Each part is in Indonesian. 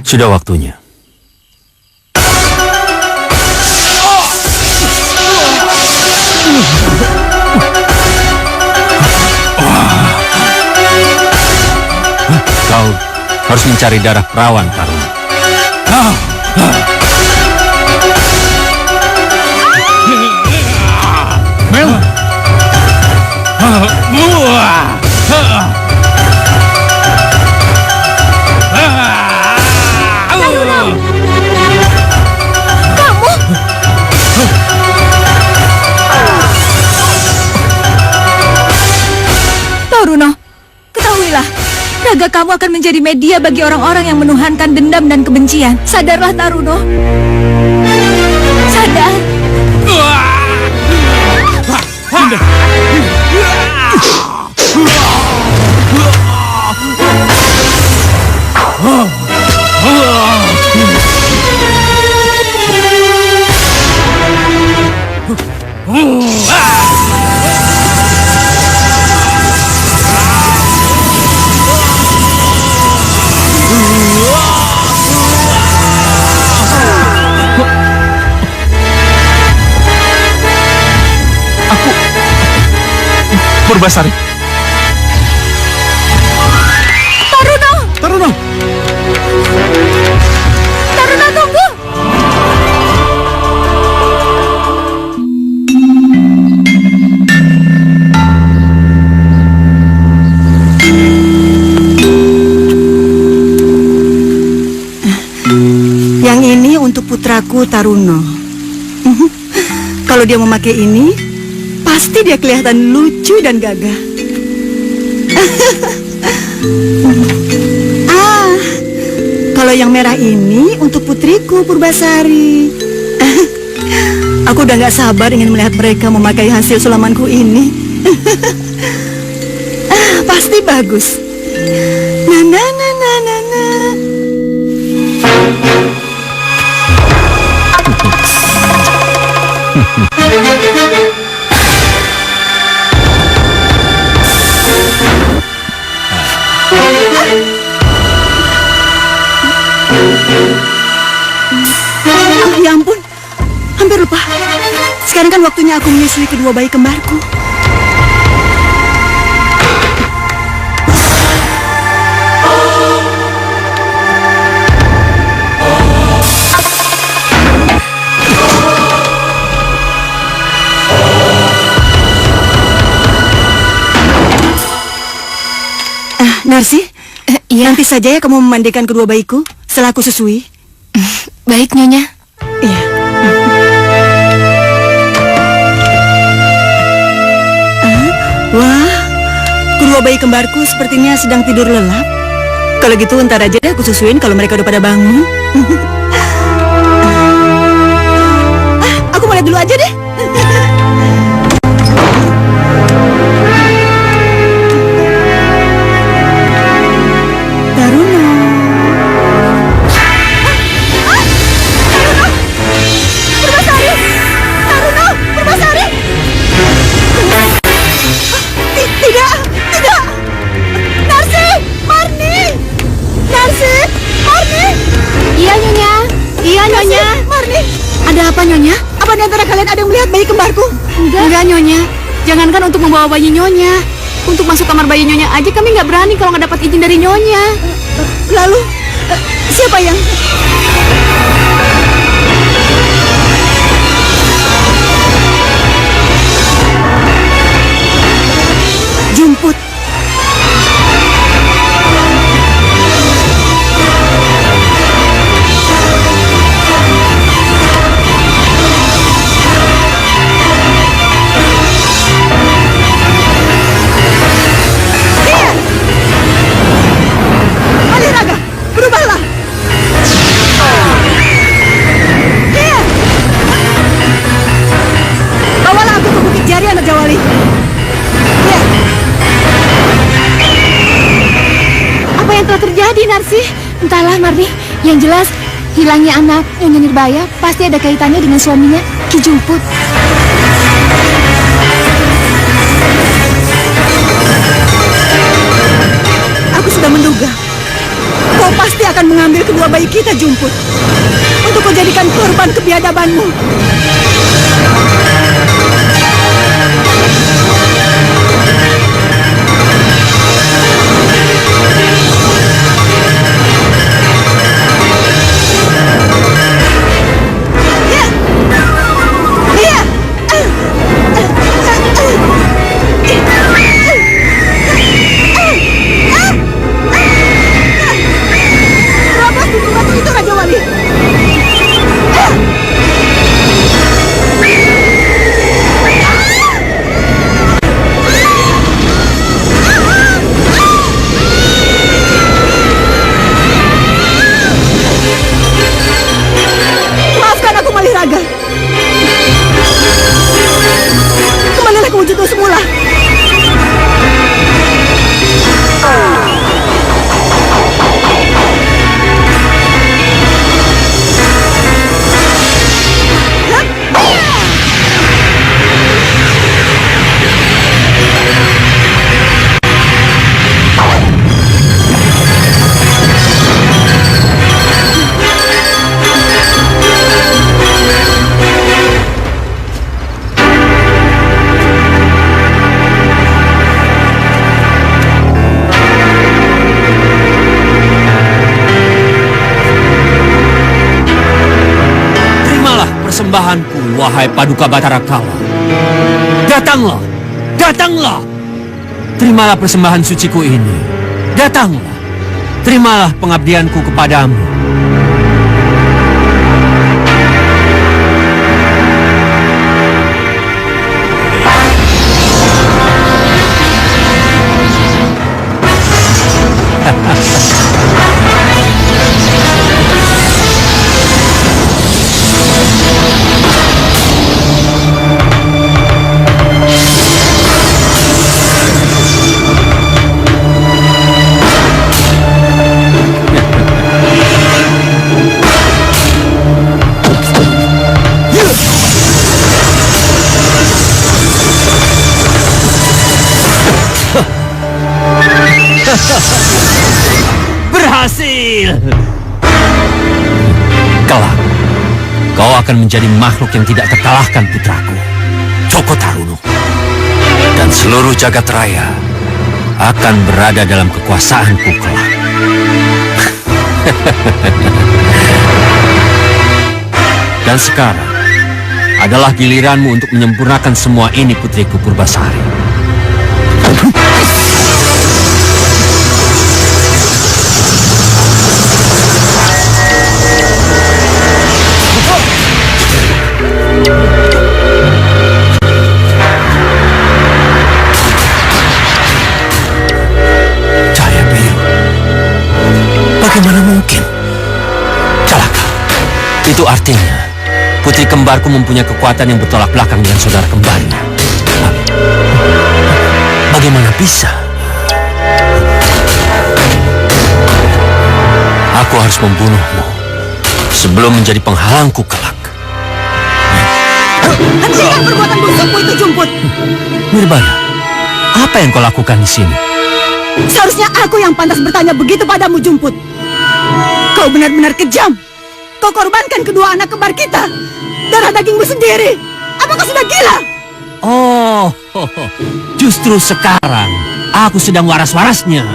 Sudah waktunya. Kau harus mencari darah perawan, Taruna. Taruno, ketahuilah, raga kamu akan menjadi media bagi orang-orang yang menuhankan dendam dan kebencian. Sadarlah, Taruno. Sadar. Purbasari. Taruno! Taruno! Taruno, tunggu! Yang ini untuk putraku Taruno. Kalau dia memakai ini, pasti dia kelihatan lucu dan gagah. Kalau yang merah ini untuk putriku Purbasari. Aku udah gak sabar ingin melihat mereka memakai hasil sulamanku ini. Pasti bagus. Ya ampun, hampir lupa. Sekarang kan waktunya aku menyusui kedua bayi kembarku. Narsi, Iya. nanti saja ya kamu memandikan kedua bayiku setelah aku susui. Baik, Nyonya. Iya. Wah, kedua bayi kembarku sepertinya sedang tidur lelap. Kalau gitu ntar aja deh aku susuin kalau mereka udah pada bangun. Aku mulai dulu aja deh. Taruno. Purbasari! Taruno! Purbasari! Tidak! Tidak! Narsi! Marni! Narsi! Marni! Iya, Nyonya. Iya, Nyonya. Marni! Ada apa, Nyonya? Apa di antara kalian ada yang melihat bayi kembarku? Enggak, Nyonya. Jangankan untuk membawa bayi Nyonya. Untuk masuk kamar bayi Nyonya aja kami nggak berani kalau nggak dapat izin dari Nyonya. Lalu, siapa yang... Jumput. Aliraga, berubahlah. Iya. Bawalah aku ke Bukit Jari, anak Jawali. Iya. Apa yang telah terjadi, Narsi? Entahlah, Marni. Yang jelas, hilangnya anak Nyonya Nirbaya pasti ada kaitannya dengan suaminya, Ki Jumput. Aku sudah menduga. Kau pasti akan mengambil kedua bayi kita, Jumput, untuk kau jadikan korban kebiadabanmu. Persembahanku, wahai Paduka Batara Kala. Datanglah, datanglah. Terimalah persembahan suciku ini. Datanglah, terimalah pengabdianku kepadamu. Berhasil! Kelak, kau akan menjadi makhluk yang tidak terkalahkan, putraku, Coko Tarunu. Dan seluruh jagat raya akan berada dalam kekuasaanku kelak. Dan sekarang adalah giliranmu untuk menyempurnakan semua ini, putriku Purbasari. Cahaya biru. Bagaimana mungkin? Celaka. Itu artinya putri kembarku mempunyai kekuatan yang bertolak belakang dengan saudara kembarnya. Bagaimana bisa? Aku harus membunuhmu sebelum menjadi penghalangku kelak. Hentikan perbuatan busukmu itu, Jumput. Nirbaya, apa yang kau lakukan di sini? Seharusnya aku yang pantas bertanya begitu padamu, Jumput. Kau benar-benar kejam. Kau korbankan kedua anak kembar kita. Darah dagingmu sendiri. Apa kau sudah gila? Oh, justru sekarang aku sedang waras-warasnya.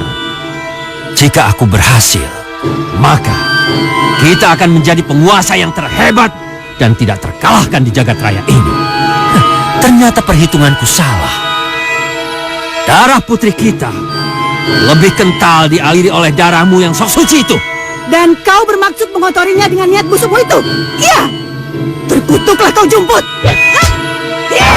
Jika aku berhasil, maka kita akan menjadi penguasa yang terhebat dan tidak terkalahkan di jagat raya ini. Ternyata perhitunganku salah. Darah putri kita lebih kental dialiri oleh darahmu yang sok suci itu. Dan kau bermaksud mengotorinya dengan niat busukmu itu? Iya. Terkutuklah kau, Jumput. Iya.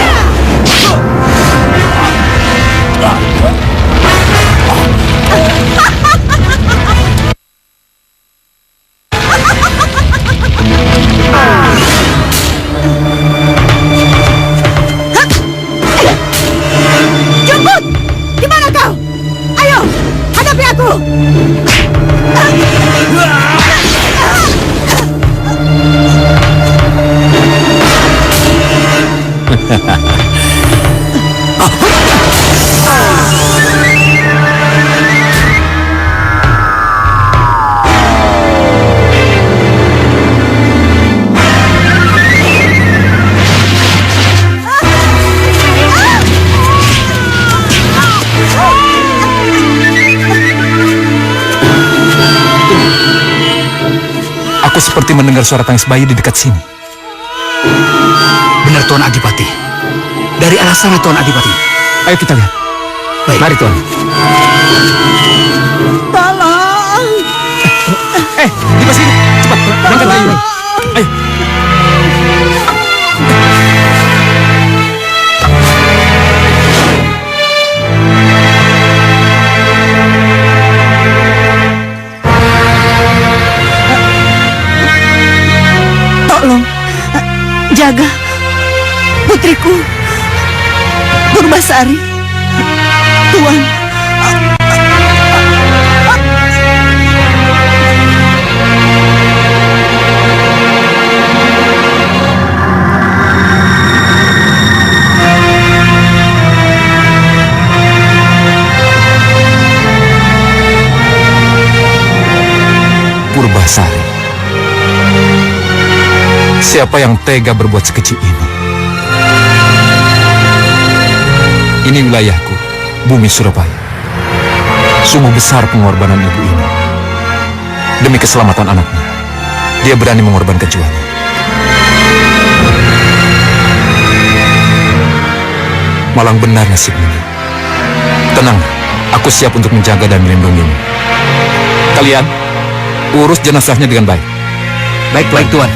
Jumput, di mana kau? Ayo, hadapi aku. Aku seperti mendengar suara tangis bayi di dekat sini. Benar Tuan Adipati. Dari arah sana Tuan Adipati. Ayo kita lihat. Baik. Mari Tuan. Tolong. Dimas hidup. Cepat, angkat bayi ini. Ayo. Tolong. Jaga putriku. Purbasari. Tuan. Purbasari. Siapa yang tega berbuat sekecil ini? Ini wilayahku, bumi Surabaya. Sungguh besar pengorbanan ibu ini. Demi keselamatan anaknya, dia berani mengorbankan jiwanya. Malang benar nasibnya. Tenang, aku siap untuk menjaga dan melindungimu. Kalian, urus jenazahnya dengan baik. Baik Tuan.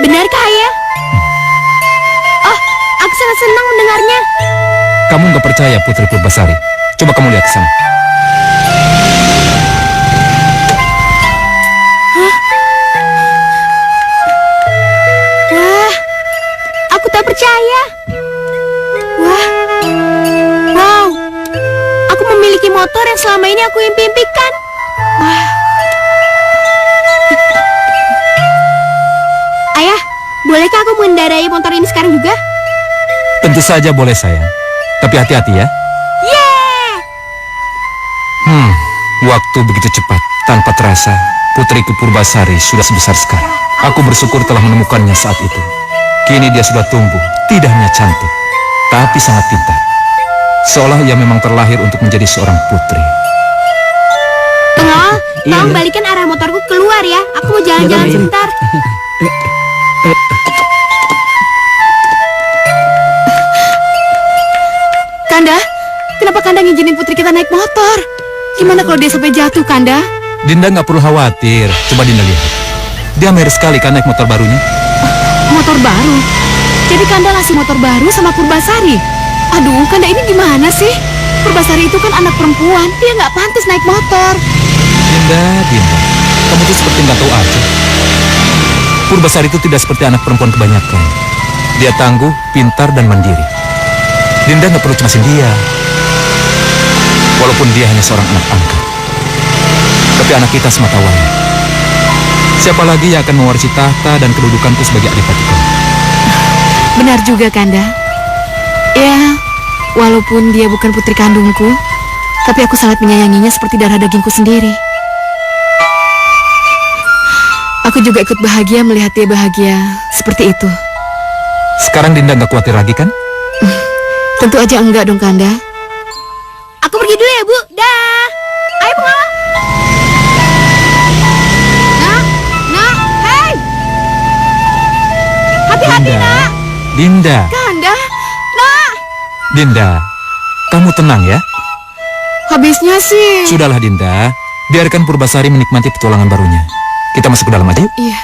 Benarkah Ayah? Oh, aku sangat senang mendengarnya. Kamu nggak percaya Putri Purbasari? Coba kamu lihat ke sana. Wah, aku tak percaya. Wah, wow, aku memiliki motor yang selama ini aku impikan. Wah. Ayah, bolehkah aku mengendarai motor ini sekarang juga? Tentu saja boleh sayang. Tapi hati-hati ya. Yeah! Waktu begitu cepat. Tanpa terasa, putriku Purbasari sudah sebesar sekarang. Aku bersyukur telah menemukannya saat itu. Kini dia sudah tumbuh, tidak hanya cantik, tapi sangat pintar. Seolah ia memang terlahir untuk menjadi seorang putri. Tengok, tolong balikan arah motorku keluar ya. Aku mau jalan-jalan sebentar. Kanda, kenapa Kanda ngizinin putri kita naik motor? Gimana kalau dia sampai jatuh, Kanda? Dinda nggak perlu khawatir. Coba Dinda lihat. Dia merah sekali kan naik motor barunya. Motor baru? Jadi Kanda ngasih motor baru sama Purbasari? Aduh, Kanda ini gimana sih? Purbasari itu kan anak perempuan. Dia nggak pantas naik motor. Dinda. Kamu tuh seperti nggak tahu aja. Purbasari itu tidak seperti anak perempuan kebanyakan. Dia tangguh, pintar, dan mandiri. Dinda nggak perlu cemasin dia. Walaupun dia hanya seorang anak angkat. Tapi anak kita semata wayang. Siapa lagi yang akan mewarisi tahta dan kedudukanku sebagai adipati kau? Benar juga, Kanda. Ya, walaupun dia bukan putri kandungku, tapi aku sangat menyayanginya seperti darah dagingku sendiri. Aku juga ikut bahagia melihat dia bahagia seperti itu. Sekarang Dinda nggak khawatir lagi kan? Tentu aja enggak dong, Kanda. Aku pergi dulu ya, Bu. Dah. Ayo, pengawal. Nak, hei. Hati-hati, Nak. Dinda. Kanda, Nak. Dinda, kamu tenang ya. Habisnya sih. Sudahlah Dinda, biarkan Purbasari menikmati petualangan barunya. Kita masuk ke dalam aja yuk. Iya.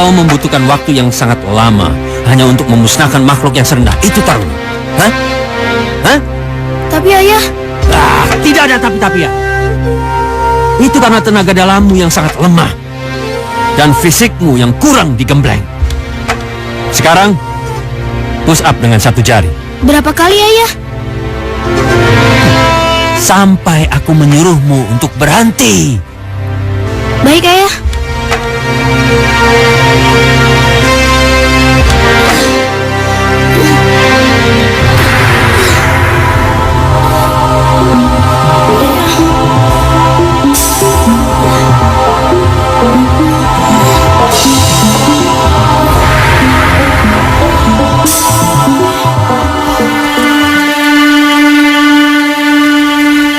kau membutuhkan waktu yang sangat lama hanya untuk memusnahkan makhluk yang serendah itu, Taruna. Hah? Hah? Tapi ayah, Tidak ada tapi-tapi ya. Itu karena tenaga dalammu yang sangat lemah dan fisikmu yang kurang digembleng. Sekarang, push up dengan 1 jari. berapa kali ayah? Sampai aku menyuruhmu untuk berhenti. Baik ayah.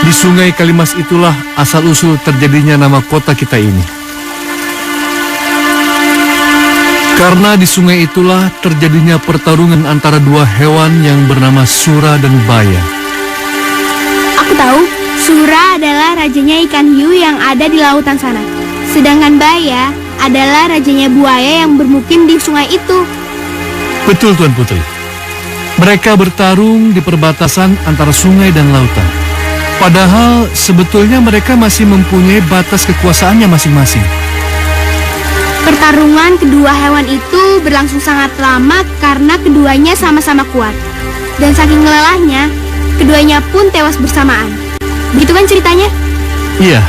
Di Sungai Kalimas itulah asal-usul terjadinya nama kota kita ini. Karena di sungai itulah terjadinya pertarungan antara 2 hewan yang bernama Sura dan Baya. Aku tahu, Sura adalah rajanya ikan hiu yang ada di lautan sana. Sedangkan Baya adalah rajanya buaya yang bermukim di sungai itu. Betul, Tuan Putri. Mereka bertarung di perbatasan antara sungai dan lautan. Padahal sebetulnya mereka masih mempunyai batas kekuasaannya masing-masing. Pertarungan kedua hewan itu berlangsung sangat lama karena keduanya sama-sama kuat. Dan saking lelahnya, keduanya pun tewas bersamaan. Begitu kan ceritanya? Iya,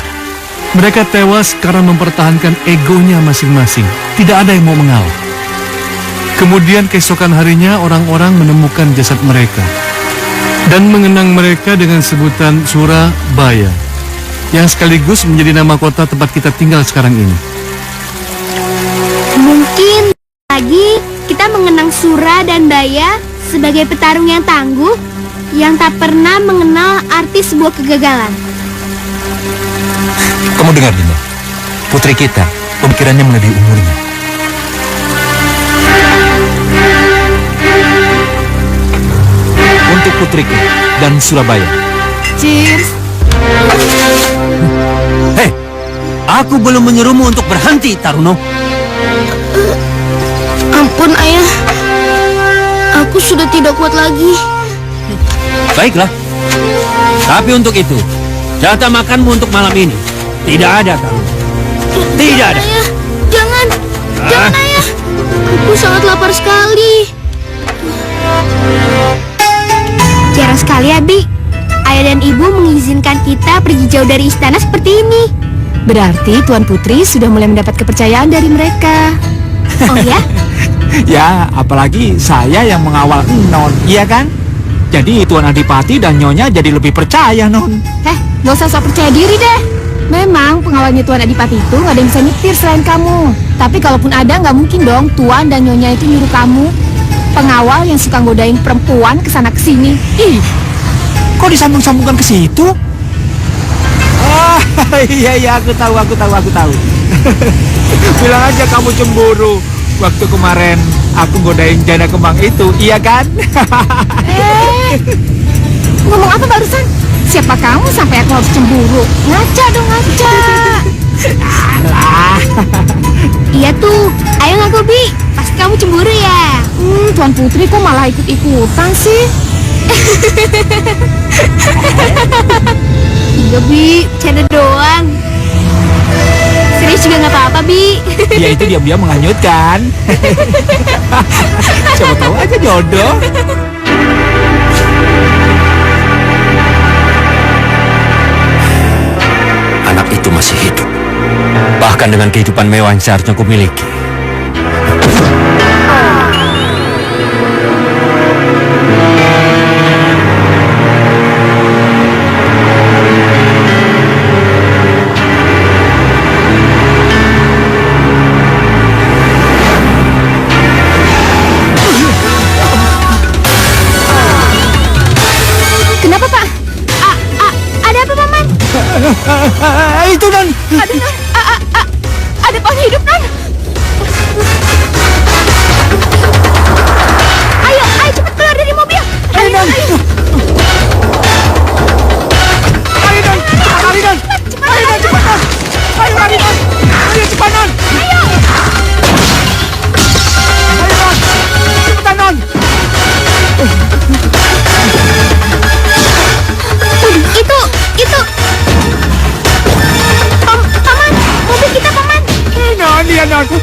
mereka tewas karena mempertahankan egonya masing-masing. Tidak ada yang mau mengalah. Kemudian keesokan harinya orang-orang menemukan jasad mereka dan mengenang mereka dengan sebutan Surabaya, yang sekaligus menjadi nama kota tempat kita tinggal sekarang ini. Mungkin lagi kita mengenang Sura dan Baya sebagai petarung yang tangguh yang tak pernah mengenal arti sebuah kegagalan. Kamu dengar, Dinda? Putri kita, pemikirannya melebihi umurnya. Untuk putriku dan Surabaya. Cheers. Hei, aku belum menyuruhmu untuk berhenti, Taruno. Ampun ayah, aku sudah tidak kuat lagi. Baiklah. Tapi untuk itu, jatah makanmu untuk malam ini tidak ada, Taruno. Tidak ada. Ayah, jangan ayah. Aku sangat lapar sekali. Jarang sekali, Abi. Ayah dan ibu mengizinkan kita pergi jauh dari istana seperti ini. Berarti Tuan Putri sudah mulai mendapat kepercayaan dari mereka. Oh ya? Ya, apalagi saya yang mengawal Non, iya kan? Jadi Tuan Adipati dan Nyonya jadi lebih percaya, Non. Gak usah sok percaya diri deh. Memang pengawalnya Tuan Adipati itu gak ada yang bisa nyetir selain kamu. Tapi kalaupun ada, gak mungkin dong Tuan dan Nyonya itu nyuruh kamu. Pengawal yang suka godain perempuan kesana kesini. Ih, kok disambung-sambungkan ke situ? Ah, iya, aku tahu. Bilang aja kamu cemburu. Waktu kemarin aku godain janda kembang itu, iya kan? Ngomong apa barusan? Siapa kamu sampai aku harus cemburu? Ngaca dong, ngaca. Alah. Iya tuh, ayo ngaku, Bi. Pasti kamu cemburu ya. Tuan Putri kok malah ikut-ikutan sih? Iya, Bi, canda doang. Serius juga nggak apa-apa, Bi. Dia itu diam-diam menghanyutkan. Siapa tahu aja jodoh. Anak itu masih hidup. Bahkan dengan kehidupan mewah yang seharusnya ku miliki. Kenapa, Pak? Ada apa, Paman? Itu Non. Ada pohon hidup, Non. Ayo cepat keluar dari mobil. Ayo Non. Ayo cepat Non. Ayo cepat Non.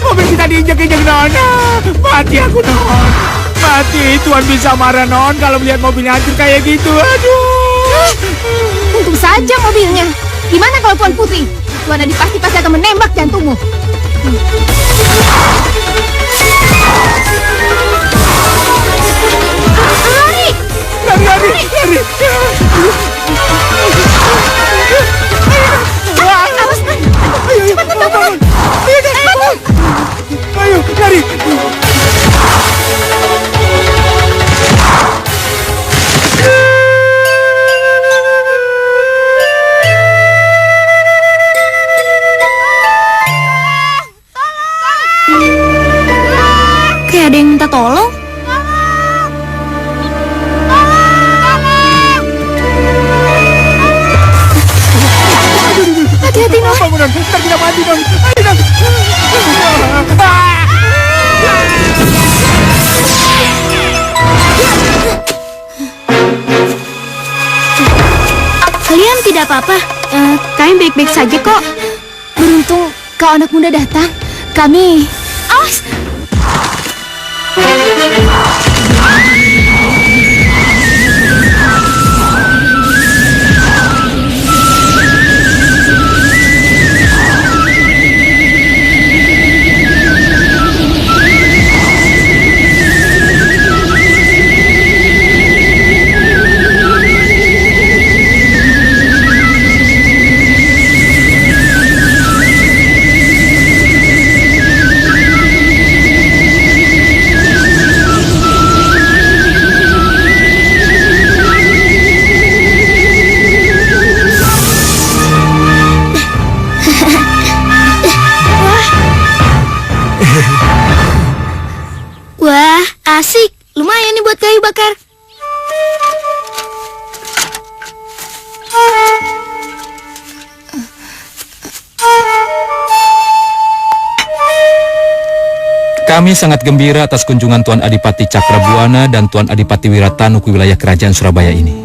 Mobil kita diinjek-injek, Non. Mati aku, Non. Mati. Tuan bisa marah, Non, kalau melihat mobilnya hancur kayak gitu. Aduh. Untung saja mobilnya. Gimana kalau Tuan Putri? Tuan Adipati pasti akan menembak jantungmu. Lari! Lari. Awas, Man. Cepat, bangun. Ayo, lari. Kayak ada yang minta tolong. Hati-hati, Non. Bangun, Non. Ntar kita mati, Non. Ayo, Non. Kalian tidak apa-apa. Kami baik-baik saja kok. Beruntung kau anak muda datang. Kami... Awas! Wah, asik. Lumayan nih buat kayu bakar. Kami sangat gembira atas kunjungan Tuan Adipati Cakrabuana dan Tuan Adipati Wiratanu ke wilayah kerajaan Surabaya ini.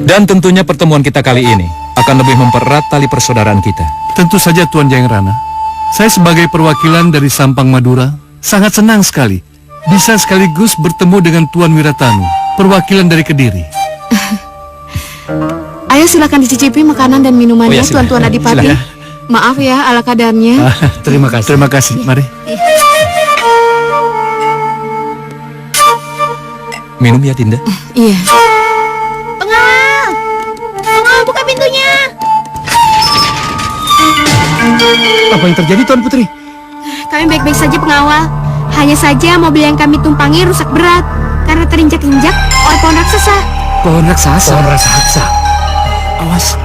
Dan tentunya pertemuan kita kali ini akan lebih mempererat tali persaudaraan kita. Tentu saja Tuan Jayeng Rana. Saya sebagai perwakilan dari Sampang Madura sangat senang sekali bisa sekaligus bertemu dengan Tuan Wiratanu, perwakilan dari Kediri. Ayo silakan dicicipi makanan dan minumannya, silakan. Tuan Adipati. Silakan. Maaf ya ala kadarnya. Terima kasih. Terima kasih. Mari. Minum ya, Dinda. Iya. Pengawal! Pengawal, buka pintunya! Apa yang terjadi, Tuan Putri? Kami baik-baik saja, pengawal. Hanya saja mobil yang kami tumpangi rusak berat karena terinjak-injak oleh pohon raksasa. Pohon raksasa. Awas.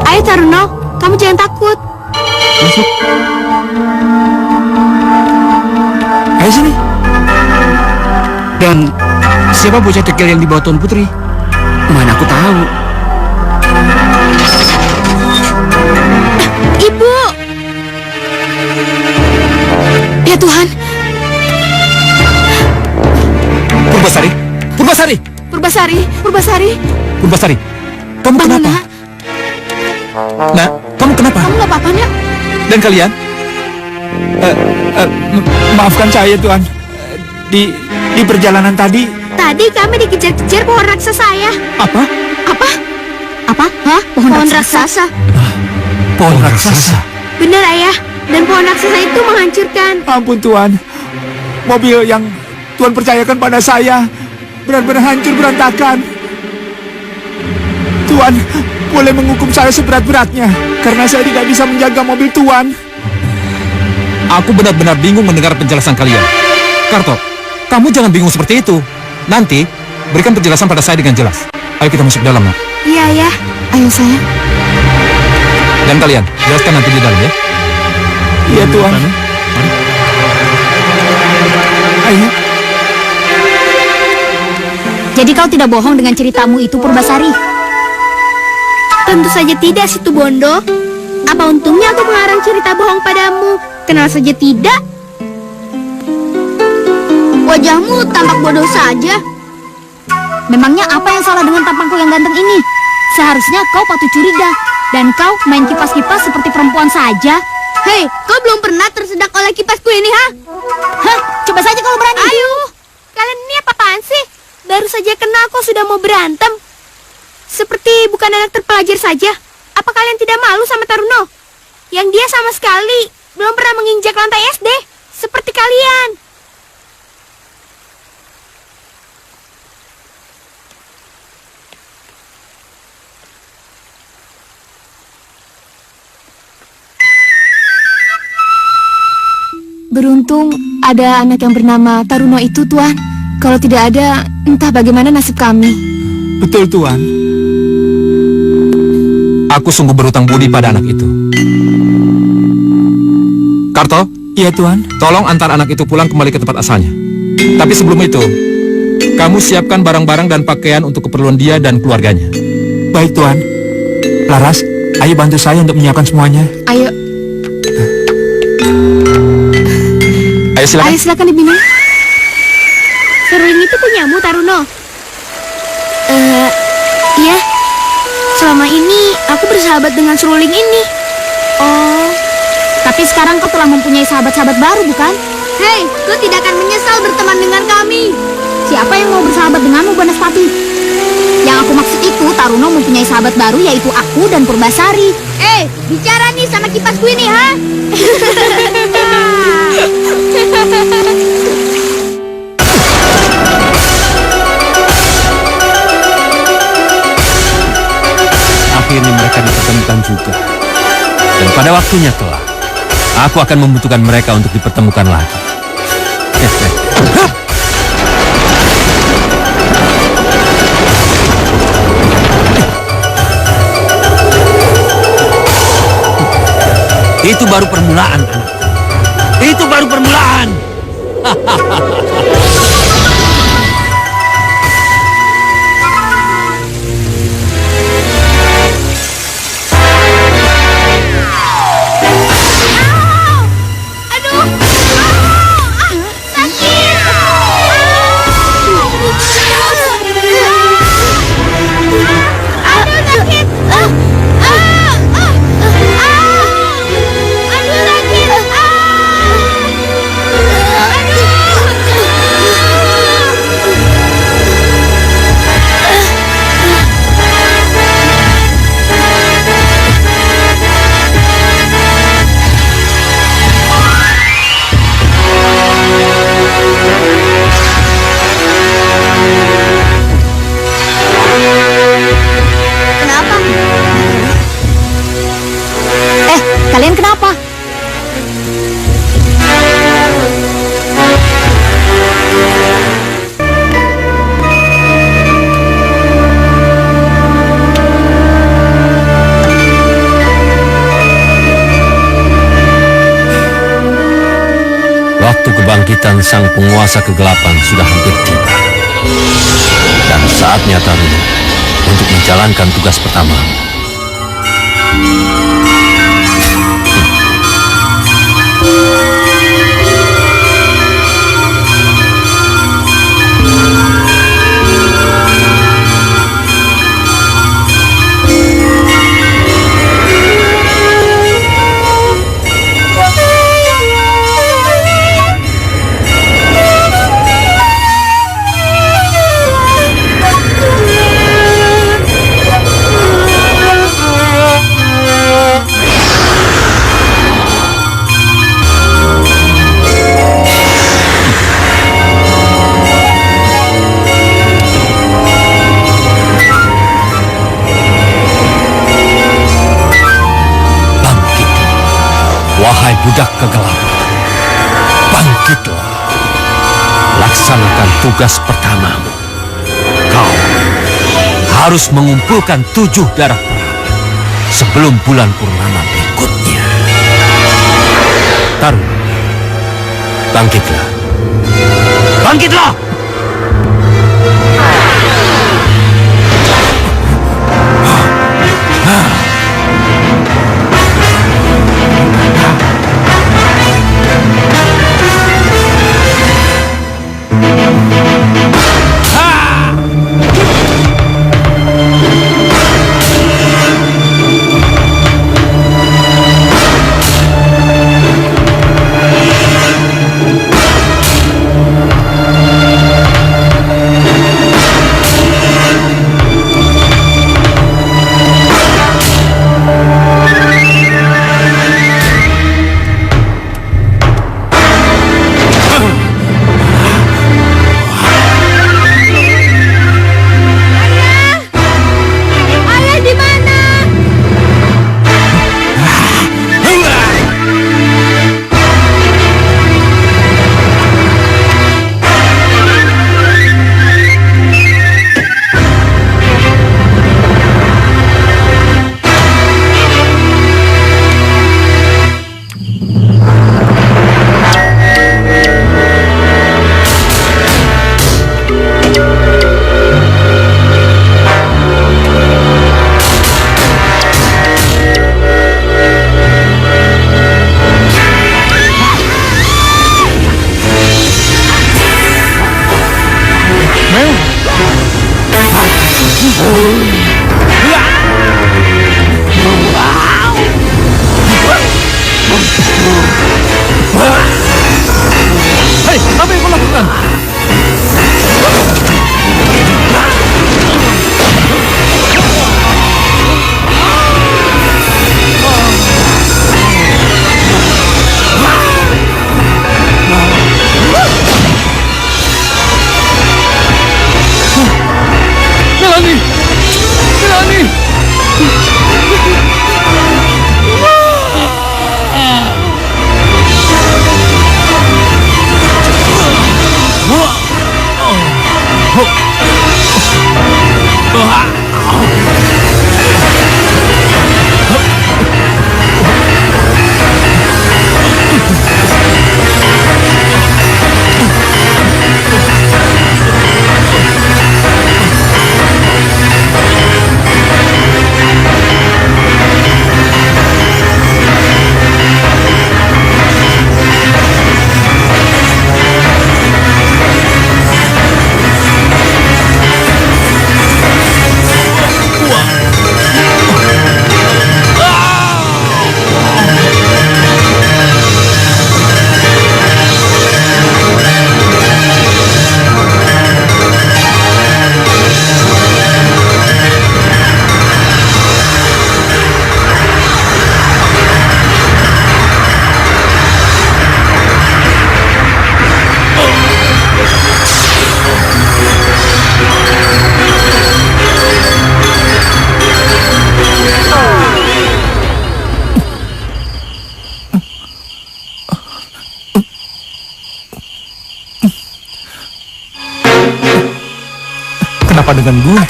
Ayo Taruno, kamu jangan takut. Masuk. Ayo sini. Dan siapa bocah dekil yang dibawa Tuan Putri? Mana aku tahu. Ibu! Ya Tuhan, Purbasari. Purbasari. Kamu Bangun, kenapa? Nak. Nak, kamu kenapa? Kamu nggak apa-apa, Nak? Dan kalian? Maafkan saya, Tuan. Di perjalanan tadi. tadi kami dikejar-kejar pohon raksasa ya. Apa? Apa? Hah? Pohon raksasa. Pohon raksasa. Benar ayah. Dan pohon raksasa itu menghancurkan. Ampun, Tuan. Mobil yang Tuan percayakan pada saya benar-benar hancur berantakan. Tuan, boleh menghukum saya seberat-beratnya karena saya tidak bisa menjaga mobil Tuan. Aku benar-benar bingung mendengar penjelasan kalian. Karto, kamu jangan bingung seperti itu. Nanti, berikan penjelasan pada saya dengan jelas. Ayo kita masuk dalam, Nak. Iya ayah. Ayo sayang. Dan kalian, jelaskan nanti di dalam ya. Iya, Tuan. Ayo. Jadi kau tidak bohong dengan ceritamu itu, Purbasari? Tentu saja tidak, Situ Bondo. Apa untungnya aku mengarang cerita bohong padamu? Kenal saja tidak. Wajahmu tampak bodoh saja. Memangnya apa yang salah dengan tampangku yang ganteng ini? Seharusnya kau patut curiga. Dan kau main kipas-kipas seperti perempuan saja. Hei, kau belum pernah tersedak oleh kipasku ini, ha? Hah, coba saja kalau berani. Ayo, kalian ini apa-apaan sih? Baru saja kenal kok sudah mau berantem. Seperti bukan anak terpelajar saja. Apa kalian tidak malu sama Taruno? Yang dia sama sekali belum pernah menginjak lantai SD, seperti kalian. Beruntung ada anak yang bernama Taruno itu, Tuan. Kalau tidak ada, entah bagaimana nasib kami. Betul, Tuan. Aku sungguh berhutang budi pada anak itu. Karto, Iya, Tuan. tolong antar anak itu pulang kembali ke tempat asalnya. Tapi sebelum itu, kamu siapkan barang-barang dan pakaian untuk keperluan dia dan keluarganya. Baik, Tuan. Laras, ayo bantu saya untuk menyiapkan semuanya. Ayo, Ayo silakan. ayo silakan diminum. Seruling itu punyamu, Taruno? Iya. Selama ini aku bersahabat dengan seruling ini. Oh, tapi sekarang kau telah mempunyai sahabat-sahabat baru, bukan? Hei, kau tidak akan menyesal berteman dengan kami. Siapa yang mau bersahabat denganmu, Banaspati? Yang aku maksud itu, Taruno mempunyai sahabat baru, yaitu aku dan Purbasari. Bicara nih sama kipasku ini, ha? Akhirnya mereka dipertemukan juga. Dan pada waktunya telah, aku akan membutuhkan mereka untuk dipertemukan lagi. Itu baru permulaan, anak. Itu baru permulaan. Kalian kenapa? Waktu kebangkitan sang penguasa kegelapan sudah hampir tiba. Dan saatnya Taruno untuk menjalankan tugas pertama. Wahai budak kegelapan, bangkitlah. Laksanakan tugas pertamamu. Kau harus mengumpulkan 7 darah perang sebelum bulan purnama berikutnya. Taruno, bangkitlah. Bangkitlah! Kenapa dengan gue?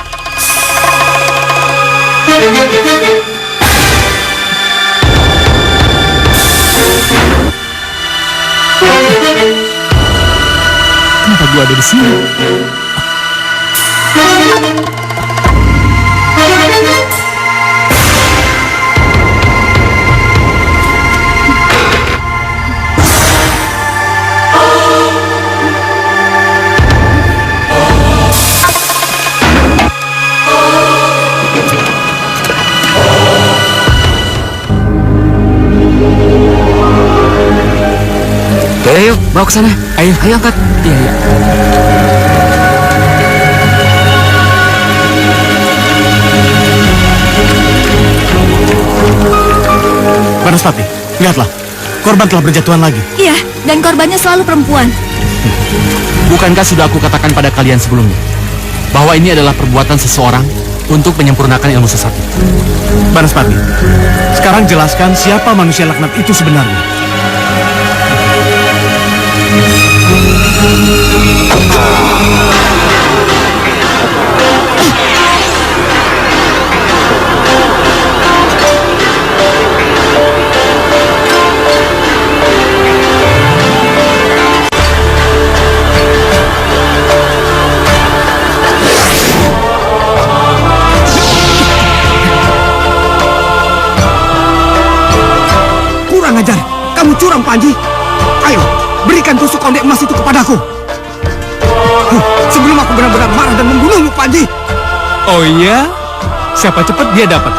Kenapa gue ada di sini? Ayo, bawa ke sana. Ayo angkat. Iya. Banaspati, lihatlah. Korban telah berjatuhan lagi. Iya, dan korbannya selalu perempuan. Bukankah sudah aku katakan pada kalian sebelumnya bahwa ini adalah perbuatan seseorang untuk menyempurnakan ilmu sesat? Banaspati, sekarang jelaskan siapa manusia laknat itu sebenarnya. Kurang ajar, kamu curang Panji. Ayo, berikan tusuk konde emas itu kepadaku. Sebelum aku benar-benar marah dan membunuhmu, Panji. Oh iya? Siapa cepat dia dapat.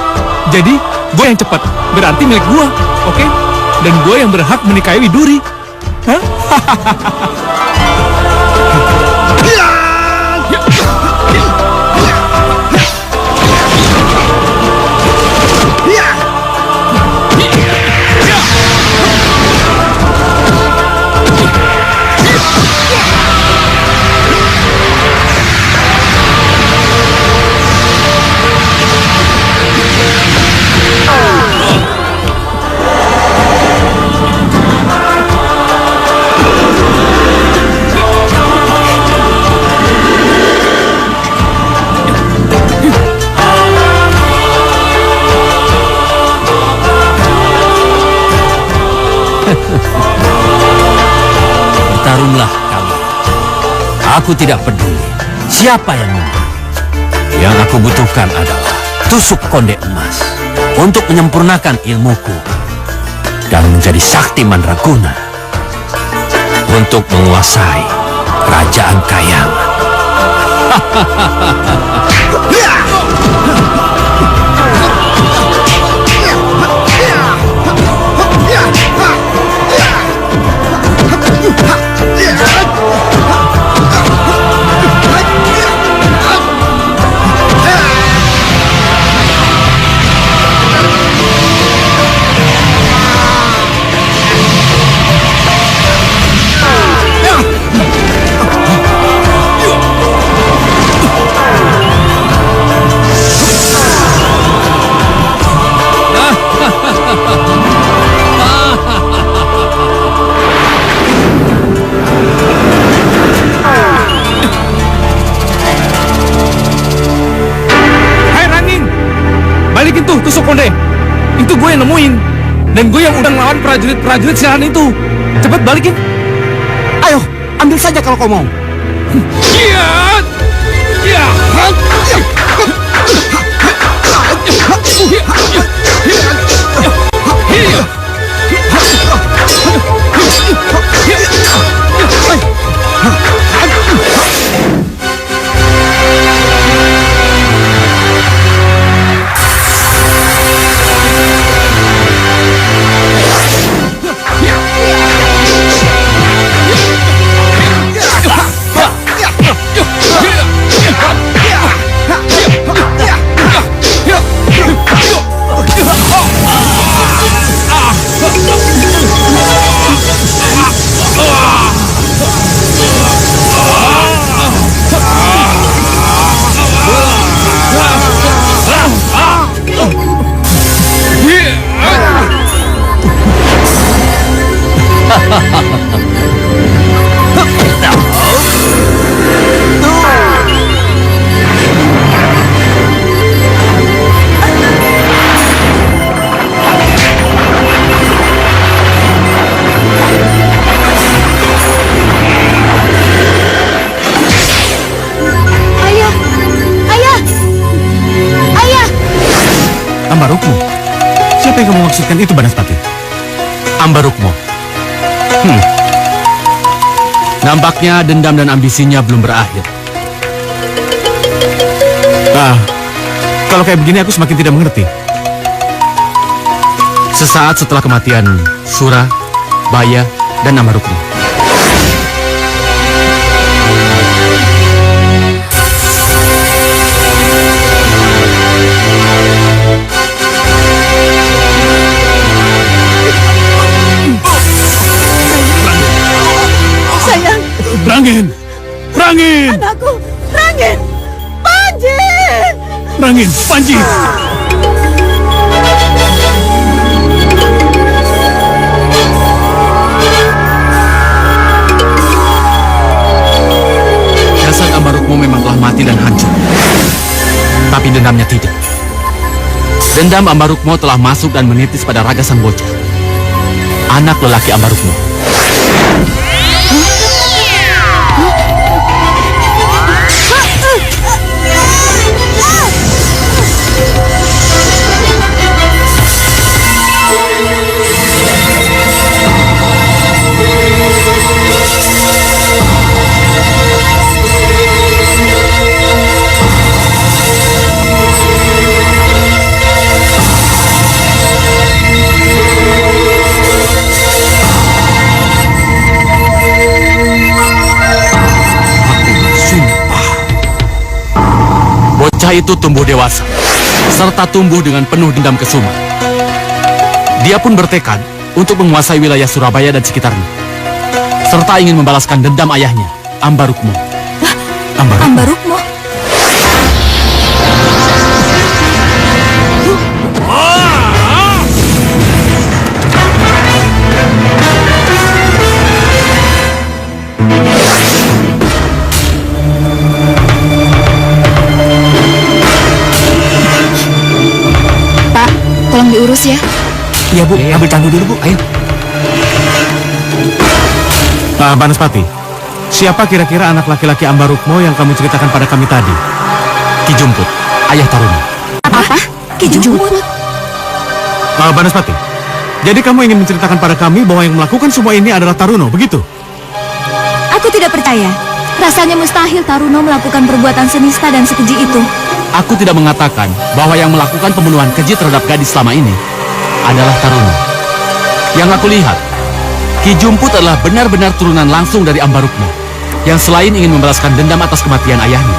Jadi, gue yang cepat. Berarti milik gue, oke? Dan gue yang berhak menikahi Widuri. Hah? Bertarunglah kalian. Aku tidak peduli siapa yang menang. Yang aku butuhkan adalah tusuk konde emas untuk menyempurnakan ilmuku dan menjadi sakti mandraguna untuk menguasai kerajaan Kayangan. Itu gue yang nemuin. Dan gue yang udah ngelawan prajurit siaran itu. Cepet balikin. Ayo, ambil saja kalau kau mau. Ambarukmo? Siapa yang kamu maksudkan itu, Banaspati? Ambarukmo. Nampaknya dendam dan ambisinya belum berakhir. Kalau kayak begini aku semakin tidak mengerti. Sesaat setelah kematian Sura, Baya, dan Ambarukmo, Sayang, Rangin! anakku, Rangin! Panji! Rangin, Panji! jasad Ambarukmo memang telah mati dan hancur. Tapi dendamnya tidak. Dendam Ambarukmo telah masuk dan menitis pada raga sang bocah, anak lelaki Ambarukmo. Bocah itu tumbuh dewasa, serta tumbuh dengan penuh dendam kesuma. Dia pun bertekad untuk menguasai wilayah Surabaya dan sekitarnya, serta ingin membalaskan dendam ayahnya, Ambarukmo. Ambarukmo? Pak, tolong diurus ya. Iya Bu, ambil tandu dulu Bu, ayo. Banaspati, siapa kira-kira anak laki-laki Ambarukmo yang kamu ceritakan pada kami tadi? Ki Jumput, ayah Taruna. Apa? Ki Jumput? Banaspati, jadi kamu ingin menceritakan pada kami bahwa yang melakukan semua ini adalah Taruno, begitu? Aku tidak percaya. Rasanya mustahil Taruno melakukan perbuatan senista dan sekeji itu. Aku tidak mengatakan bahwa yang melakukan pembunuhan keji terhadap gadis selama ini adalah Taruno. Yang aku lihat, Ki Jumput adalah benar-benar turunan langsung dari Ambarukmo, yang selain ingin membalaskan dendam atas kematian ayahnya,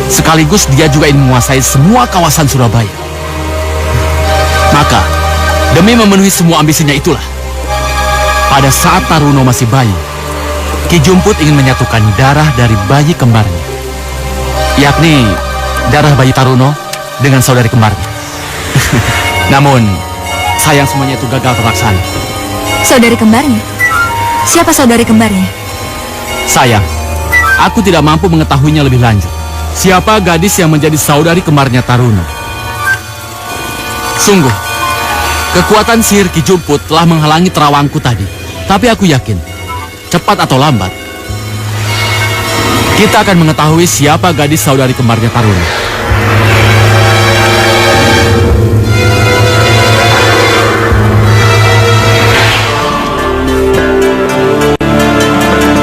sekaligus dia juga ingin menguasai semua kawasan Surabaya. Maka, demi memenuhi semua ambisinya itulah, pada saat Taruno masih bayi, Ki Jumput ingin menyatukan darah dari bayi kembarnya, yakni darah bayi Taruno dengan saudari kembarnya. Namun, sayang semuanya itu gagal terlaksana. Saudari kembarnya? Siapa saudari kembarnya? Sayang, aku tidak mampu mengetahuinya lebih lanjut. Siapa gadis yang menjadi saudari kembarnya Taruno? Sungguh, Kekuatan sihir Ki Jumput telah menghalangi terawangku tadi. Tapi aku yakin, cepat atau lambat, kita akan mengetahui siapa gadis saudari kembarnya Taruna.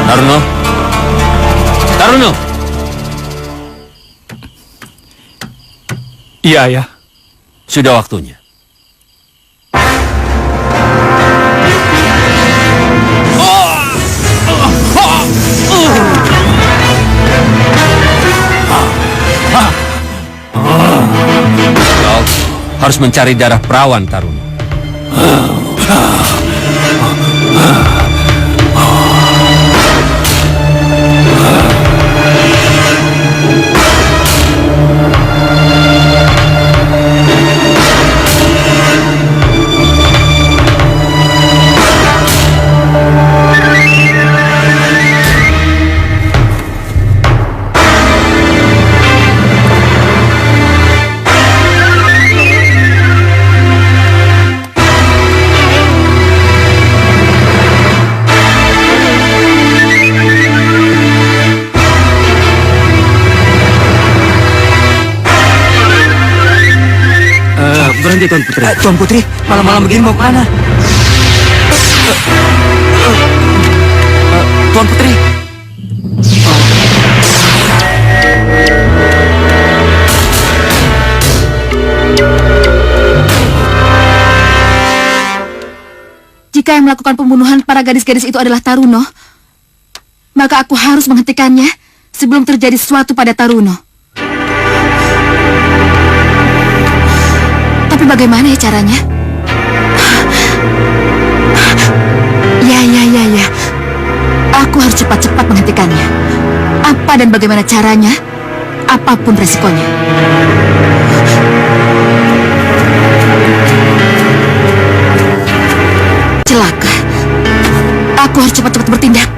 Taruno. Taruno. Iya, Ayah. Sudah waktunya. Kau harus mencari darah perawan, Taruno. Berhenti, Tuan Putri. Tuan Putri, malam-malam begini mau kemana? Tuan Putri. Jika yang melakukan pembunuhan para gadis-gadis itu adalah Taruno, maka aku harus menghentikannya sebelum terjadi sesuatu pada Taruno. Tapi bagaimana ya caranya? Ya. Aku harus cepat-cepat menghentikannya. Apa dan bagaimana caranya? Apapun resikonya. Celaka. Aku harus cepat-cepat bertindak.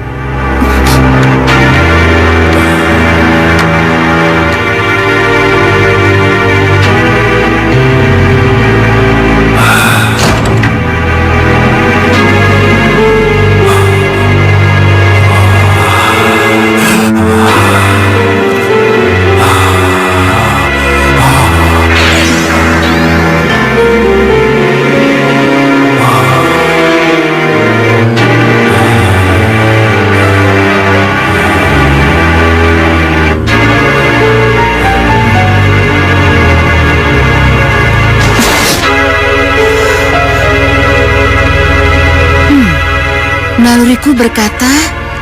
Naluriku berkata,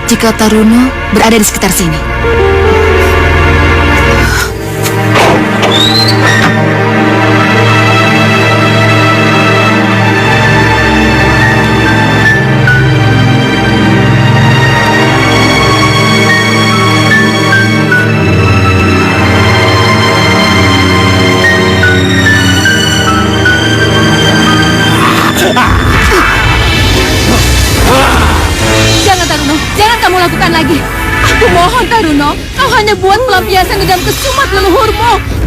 jika Taruno berada di sekitar sini. Jangan kamu lakukan lagi. Aku mohon, Taruno, kau hanya buat pelampiasan dendam kesumat leluhurmu.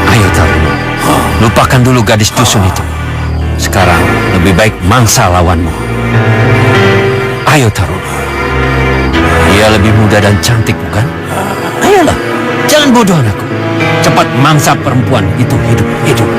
Ayo Taruno, lupakan dulu gadis dusun itu. Sekarang lebih baik mangsa lawanmu. Ayo Taruno, dia lebih muda dan cantik bukan? Ayolah, jangan bodoh anakku. Cepat mangsa perempuan itu hidup-hidup.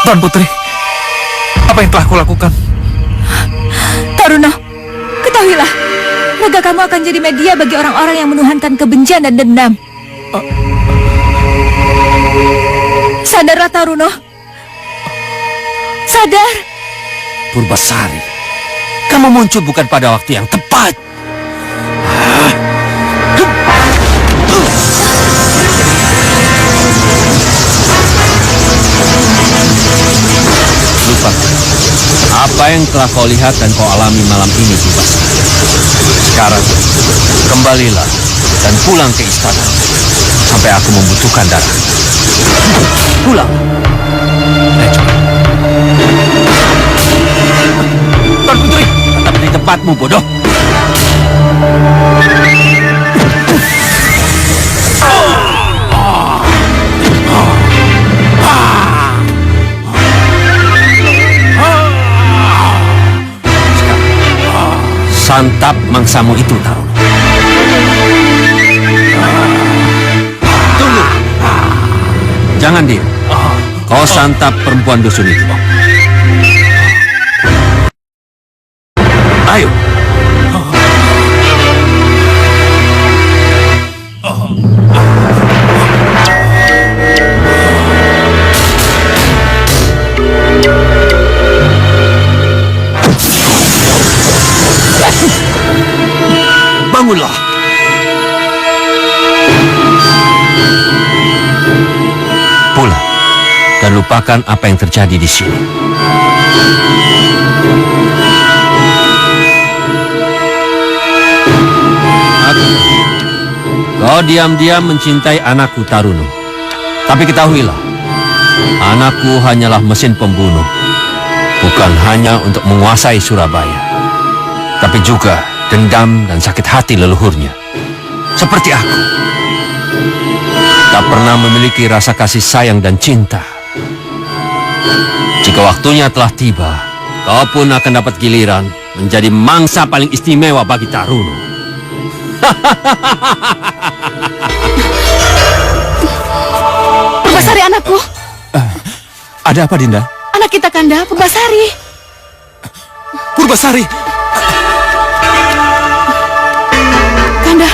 Tuan Putri, apa yang telah kulakukan? Taruno, ketahuilah, raga kamu akan jadi media bagi orang-orang yang menuhankan kebencian dan dendam. Sadarlah Taruno. Sadar. Purbasari, kamu muncul bukan pada waktu yang tepat. Lupa, apa yang telah kau lihat dan kau alami malam ini, Purbasari. Sekarang, kembalilah dan pulang ke istana sampai aku membutuhkan darah. Pulang. Tuan Putri, tetap di tempatmu, bodoh. Santap mangsamu itu, Taruno. Tunggu. Jangan diam. Kau santap perempuan dusun itu. Ayo. Bangunlah. Pulang dan lupakan apa yang terjadi di sini. Kau diam-diam mencintai anakku Taruno. Tapi ketahuilah, anakku hanyalah mesin pembunuh. Bukan hanya untuk menguasai Surabaya, tapi juga dendam dan sakit hati leluhurnya. Seperti aku. Tak pernah memiliki rasa kasih sayang dan cinta. Jika waktunya telah tiba, kau pun akan dapat giliran menjadi mangsa paling istimewa bagi Taruno. Purbasari anakku. Ada apa, Dinda? Anak kita Kanda, Purbasari. Purbasari! Kanda.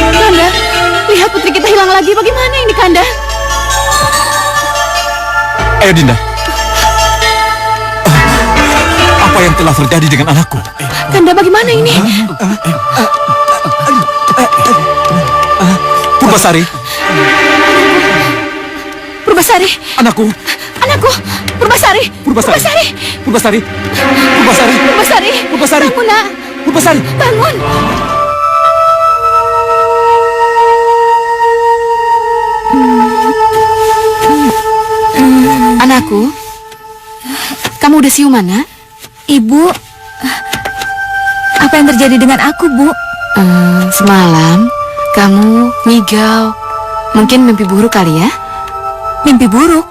Kanda, lihat putri kita hilang lagi. Bagaimana ini, Kanda? Ayo, Dinda. Apa yang telah terjadi dengan anakku? Kanda, bagaimana ini? Purbasari! Purbasari. Anakku! Anakku, Purbasari. Purbasari! Purbasari. Purbasari! Purbasari! Purbasari. Purbasari! Bangun, nak. Purbasari! Bangun. Anakku, kamu udah siuman, nak? Ibu, apa yang terjadi dengan aku, Bu? Semalam kamu ngigau. Mungkin mimpi buruk kali ya? Mimpi buruk?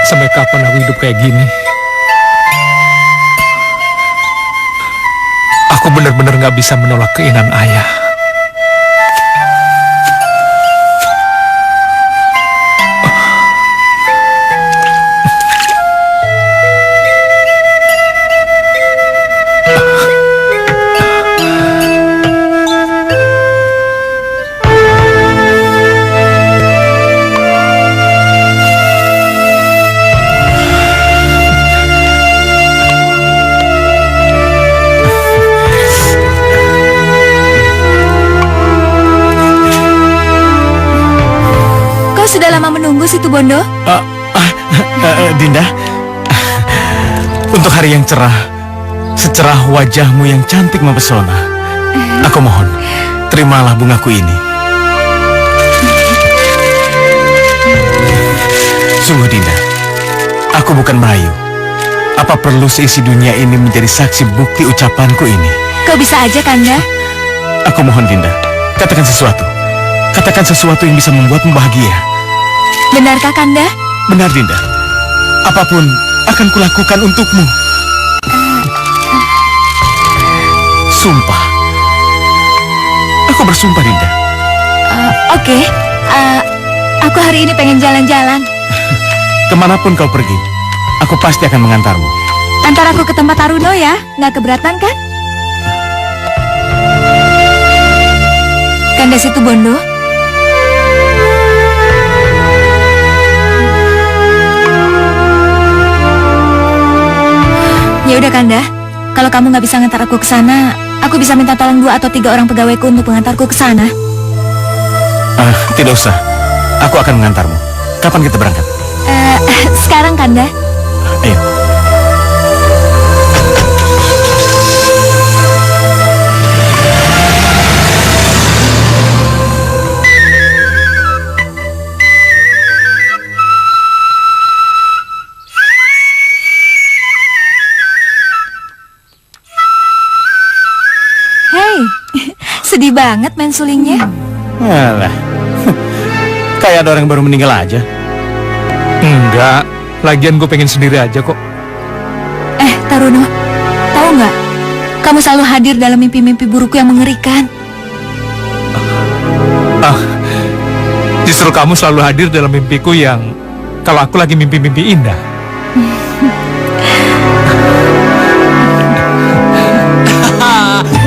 Sampai kapan aku hidup kayak gini? Aku benar-benar gak bisa menolak keinginan ayah. Sudah lama menunggu, Situ Bondo? Dinda, untuk hari yang cerah, secerah wajahmu yang cantik mempesona, aku mohon, terimalah bungaku ini. bukan merayu. Apa perlu seisi dunia ini menjadi saksi bukti ucapanku ini? Kau bisa aja, Kanda. Aku mohon Dinda, katakan sesuatu. Katakan sesuatu yang bisa membuatmu bahagia. Benarkah, Kanda? Benar Dinda. Apapun akan kulakukan untukmu. Sumpah. Aku bersumpah Dinda. Oke. Aku hari ini pengen jalan-jalan. Kemanapun kau pergi, aku pasti akan mengantarmu. Antar aku ke tempat Taruno ya. Nggak keberatan kan? Kanda Situ Bondo. Ya udah Kanda, kalau kamu nggak bisa ngantar aku ke sana, aku bisa minta tolong 2 atau 3 orang pegawaiku untuk mengantarku ke sana. Tidak usah, aku akan mengantarmu. Kapan kita berangkat? Sekarang Kanda. Ayo. Sedih banget main sulingnya. Alah, kayak ada orang yang baru meninggal aja. Enggak, lagian gue pengen sendiri aja kok. Taruno, tahu nggak? Kamu selalu hadir dalam mimpi-mimpi burukku yang mengerikan. Justru kamu selalu hadir dalam mimpiku yang kalau aku lagi mimpi-mimpi indah.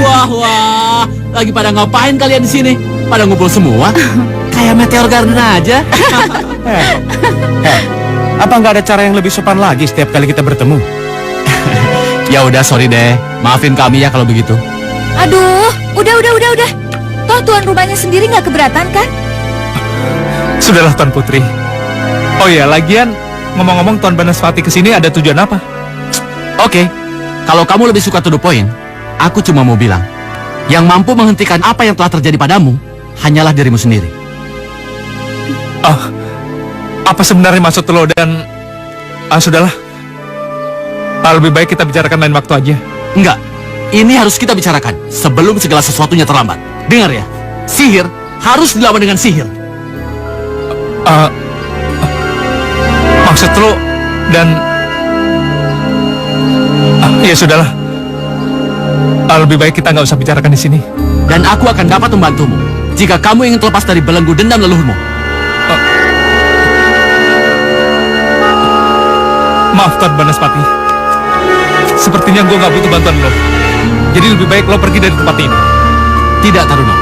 Wah, lagi pada ngapain kalian di sini? Pada ngumpul semua? Kayak meteor garden aja. Apa nggak ada cara yang lebih sopan lagi setiap kali kita bertemu? Ya udah, sorry deh. Maafin kami ya kalau begitu. Aduh, udah. Toh tuan rumahnya sendiri nggak keberatan kan? Sudahlah Tuan Putri. Oh iya, lagian ngomong-ngomong Tuan Banaspati kesini ada tujuan apa? Oke, kalau kamu lebih suka to the point, aku cuma mau bilang, yang mampu menghentikan apa yang telah terjadi padamu hanyalah dirimu sendiri. Apa sebenarnya maksud lo dan... sudahlah. Lebih baik kita bicarakan lain waktu aja. Enggak, ini harus kita bicarakan sebelum segala sesuatunya terlambat. Dengar ya, sihir harus dilawan dengan sihir. Maksud lo dan... ya sudahlah. Lebih baik kita nggak usah bicarakan di sini. Dan aku akan dapat membantumu jika kamu ingin terlepas dari belenggu dendam leluhurmu. Maaf Tuan Banaspati. Sepertinya gue nggak butuh bantuan lo. Jadi lebih baik lo pergi dari tempat ini. Tidak, Taruno.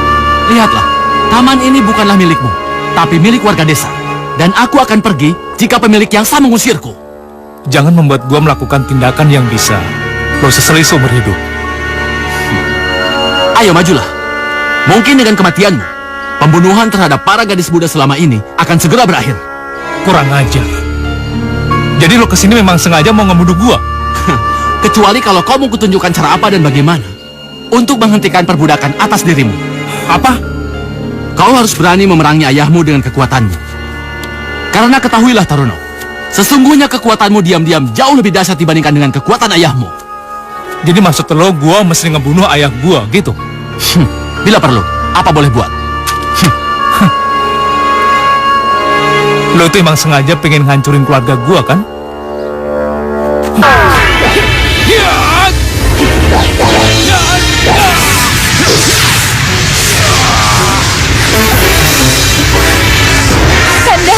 Lihatlah, taman ini bukanlah milikmu, tapi milik warga desa. Dan aku akan pergi jika pemilik yang sah mengusirku. Jangan membuat gue melakukan tindakan yang bisa lo sesali seumur hidup. Ayo majulah. Mungkin dengan kematianmu, pembunuhan terhadap para gadis muda selama ini akan segera berakhir. Kurang ajar. Jadi lo kesini memang sengaja mau ngebunuh gua? Kecuali kalau kau mau kutunjukkan cara apa dan bagaimana untuk menghentikan perbudakan atas dirimu. Apa? Kau harus berani memerangi ayahmu dengan kekuatanmu. Karena ketahuilah Taruno, sesungguhnya kekuatanmu diam-diam jauh lebih dahsyat dibandingkan dengan kekuatan ayahmu. Jadi maksud lo gua mesti ngebunuh ayah gua gitu? Bila perlu, apa boleh buat. Lo tuh emang sengaja pengen ngancurin keluarga gua kan? Kanda,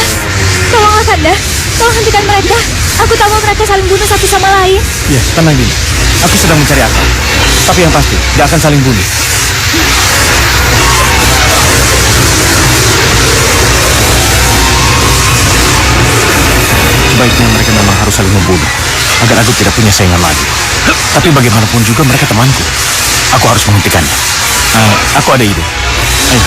tolonglah Kanda. Tolong hentikan mereka. Aku tahu mereka saling bunuh satu sama lain. Ya, tenang Dinda. Aku sedang mencari akal. Tapi yang pasti, gak akan saling bunuh. Sebaiknya mereka memang harus saling membunuh, agar aku tidak punya saingan lagi. Tapi bagaimanapun juga mereka temanku. Aku harus menghentikannya. Aku ada ide. Ayo.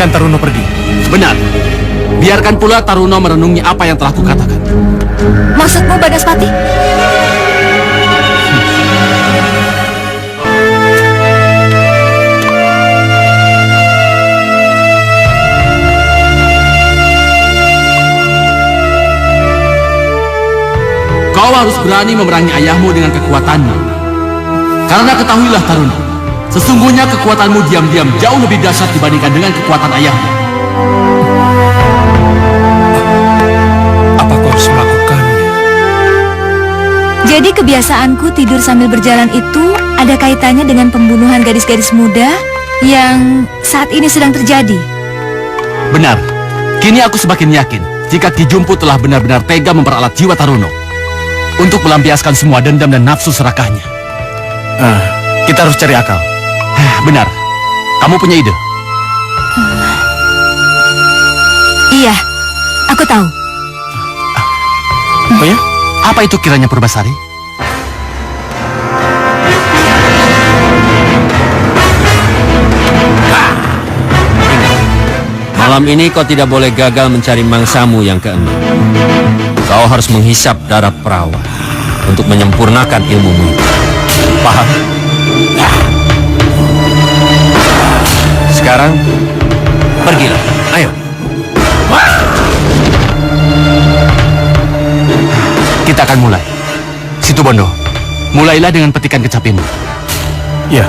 biarkan Taruno pergi. Benar. Biarkan pula Taruno merenungi apa yang telah kukatakan. Maksudmu Banaspati? Kau harus berani memerangi ayahmu dengan kekuatanmu. Karena ketahuilah Taruno, sesungguhnya kekuatanmu diam-diam jauh lebih dahsyat dibandingkan dengan kekuatan ayahmu. Apa kau harus melakukannya? Jadi kebiasaanku tidur sambil berjalan itu ada kaitannya dengan pembunuhan gadis-gadis muda yang saat ini sedang terjadi. Benar. Kini aku semakin yakin jika Ki Jumpu telah benar-benar tega memperalat jiwa Taruno untuk melampiaskan semua dendam dan nafsu serakahnya. Kita harus cari akal. Benar. Kamu punya ide? Iya, aku tahu. Oh ya? Apa itu kiranya Purbasari? Malam ini kau tidak boleh gagal mencari mangsamu yang keenam. Kau harus menghisap darah perawan untuk menyempurnakan ilmumu. Paham? Sekarang, pergilah. Ayo. Kita akan mulai. Situ Bondo, mulailah dengan petikan kecapimu. Ya.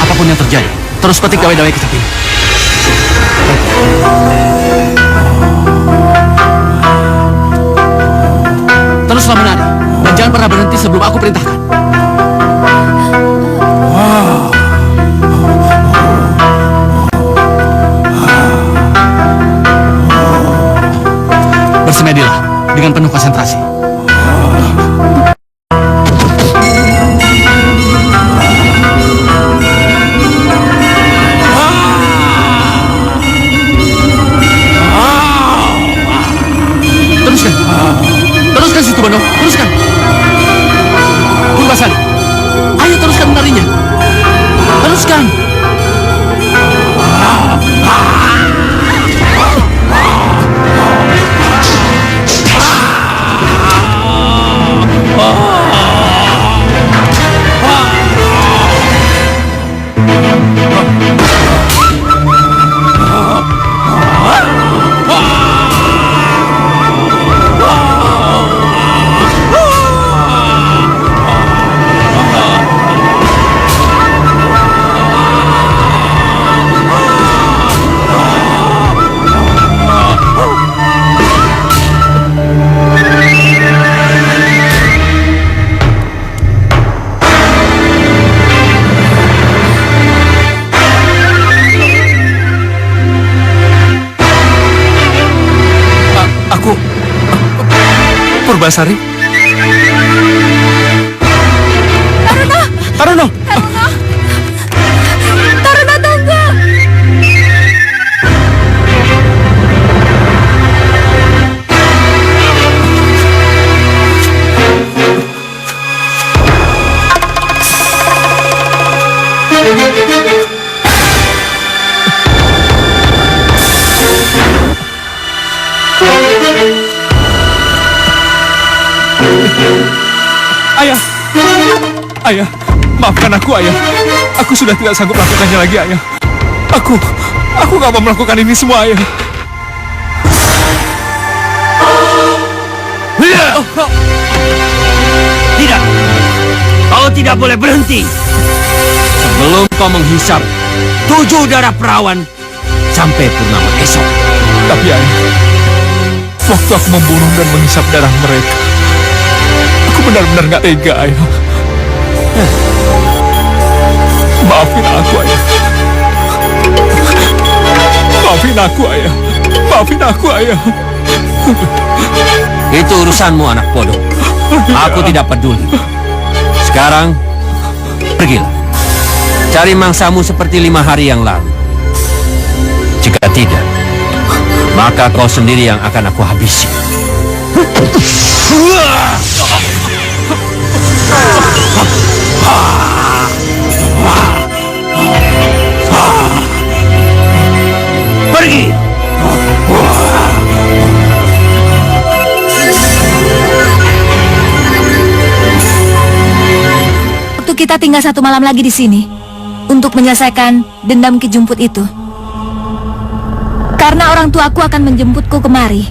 Apapun yang terjadi, terus petik dawai-dawai kecapi. Teruslah menari, dan jangan pernah berhenti sebelum aku perintahkan. Bersemedilah dengan penuh konsentrasi. Purbasari? Taruna Taruno! tunggu. Ayah! Ayah, maafkan aku, Ayah. Aku sudah tidak sanggup melakukannya lagi, Ayah. Aku gak mau melakukan ini semua, Ayah. Tidak. Kau tidak boleh berhenti. Sebelum kau menghisap 7 darah perawan sampai purnama esok. Tapi, Ayah, waktu aku membunuh dan menghisap darah mereka, aku benar-benar gak tega, Ayah. Maafin aku, Ayah. Maafin aku, Ayah. Maafin aku, Ayah. Itu urusanmu, anak bodoh. Aku tidak peduli. Sekarang, pergilah. Cari mangsamu seperti 5 hari yang lalu. Jika tidak, maka kau sendiri yang akan aku habisi. Pergi! Waktu kita tinggal 1 malam lagi di sini untuk menyelesaikan dendam Ki Jumput itu. Karena orang tuaku akan menjemputku kemari.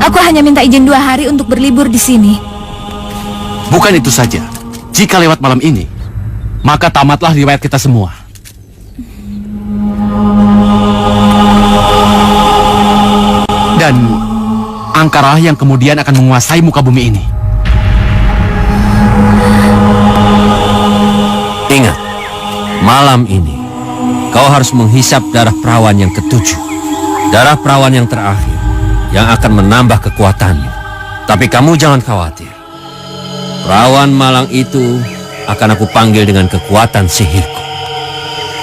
Aku hanya minta izin 2 hari untuk berlibur di sini. Bukan itu saja. Jika lewat malam ini, maka tamatlah riwayat kita semua. Dan Angkaralah yang kemudian akan menguasai muka bumi ini. Ingat, malam ini kau harus menghisap darah perawan yang ke-7. Darah perawan yang terakhir yang akan menambah kekuatanmu. Tapi kamu jangan khawatir. Perawan malang itu akan aku panggil dengan kekuatan sihirku.